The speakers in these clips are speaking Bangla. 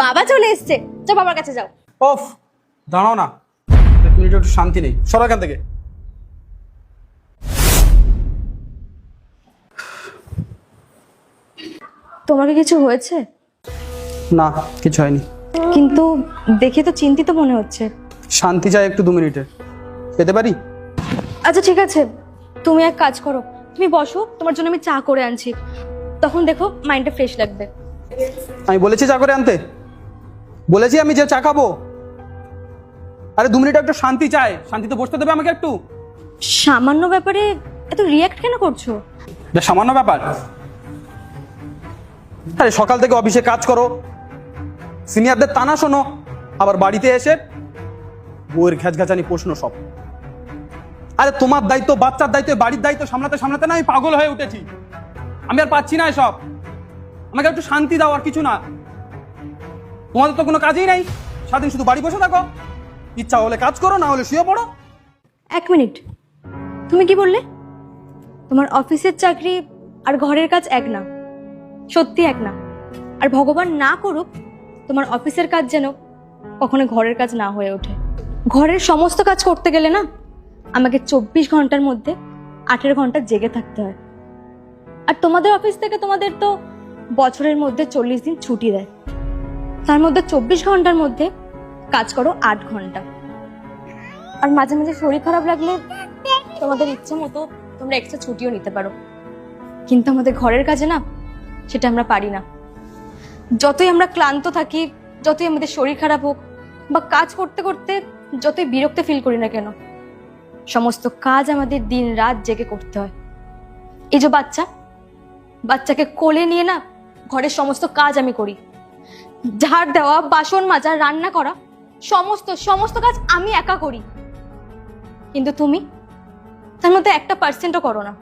বাবা চলে এসছে, যাও বাবার কাছে যাও। ওফ, দাঁড়াও না, এক মিনিট একটু শান্তি নেই, সরো এখান থেকে। তোমার কি কিছু হয়েছে? না, কিছু হয়নি। কিন্তু দেখে তো চিন্তিত মনে হচ্ছে। শান্তি চাই একটু, 2 মিনিটের, পেতে পারি? আচ্ছা ঠিক আছে, তুমি এক কাজ করো, তুমি বসো, তোমার জন্য আমি চা করে আনছি, তখন দেখো মাইন্ডটা ফ্রেশ লাগবে। আমি বলেছি চা করে আনতে, বলেছি আমি যে চা খাবো। আরে 2 মিনিট একটু শান্তি চাই, শান্তিতে বসতে দেবে আমাকে একটু? সামান্য ব্যাপারে এত রিয়াক্ট কেন করছো? এটা সামান্য ব্যাপার? আরে সকাল থেকে অফিসে কাজ করো, সিনিয়রদের তানা শোনো, আবার বাড়িতে এসে বউয়ের ঘ্যাচঘ্যাচানি প্রশ্ন সব। আরে তোমার দায়িত্ব, বাচ্চার দায়িত্ব, বাড়ির দায়িত্ব সামলাতে সামলাতে না আমি পাগল হয়ে উঠেছি। আমি আর পাচ্ছি না এসব, আমাকে একটু শান্তি দাও, আর কিছু না। তোমাদের তো কোনো কাজই নাই, সারাদিন শুধু বাড়ি বসে থাকো, ইচ্ছা হলে কাজ করো, না হলে শুয়ে পড়ো। 1 মিনিট, তুমি কি বললে? তোমার অফিসের চাকরি আর ঘরের কাজ এক না, সত্যি এক না। আর ভগবান না করুক তোমার অফিসের কাজ যেন কখনো ঘরের কাজ না হয়ে ওঠে। ঘরের সমস্ত কাজ করতে গেলে না আমাকে 24 ঘন্টার মধ্যে 18 ঘন্টা জেগে থাকতে হয়। আর তোমাদের অফিস থেকে তোমাদের তো বছরের মধ্যে 40 দিন ছুটি দেয়, তার মধ্যে 24 ঘন্টার মধ্যে কাজ করো 8 ঘন্টা। আর মাঝে মাঝে শরীর খারাপ লাগলে তোমাদের ইচ্ছে মতো তোমরা এক্সট্রা ছুটিও নিতে পারো, কিন্তু আমাদের ঘরের কাজে না সেটা আমরা পারি না। যতই আমরা ক্লান্ত থাকি, যতই আমাদের শরীর খারাপ হোক, বা কাজ করতে করতে যতই বিরক্ত ফিল করি না কেন, সমস্ত কাজ আমাদের দিন রাত জেগে করতে হয়। এই যে বাচ্চাকে কোলে নিয়ে না ঘরের সমস্ত কাজ আমি করি, ঝাড় দেওয়া, বাসন মাজা, রান্না করা, সমস্ত সমস্ত কাজ আমি একা করি। কিন্তু তুমি তার মধ্যে 1% করো না।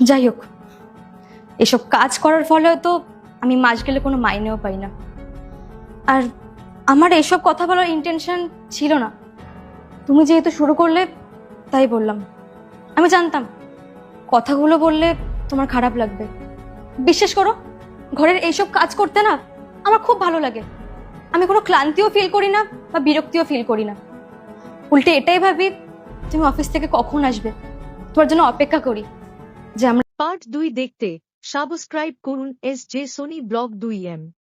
যাই হোক, এসব কাজ করার ফলে তো আমি মাস গেলে কোনো মাইনেও পাই না। আর আমার এসব কথা বলার ইন্টেনশন ছিল না, তুমি যেহেতু শুরু করলে তাই বললাম। আমি জানতাম কথাগুলো বললে তোমার খারাপ লাগবে। বিশ্বাস করো, ঘরের এইসব কাজ করতে না আমার খুব ভালো লাগে। আমি কোনো ক্লান্তিও ফিল করি না বা বিরক্তিও ফিল করি না, উল্টে এটাই ভাবি তুমি অফিস থেকে কখন আসবে, তোমার জন্য অপেক্ষা করি যে আমরা পার্ট 2 দেখতে সাবস্ক্রাইব করুন SJ সোনি ব্লগ 2M।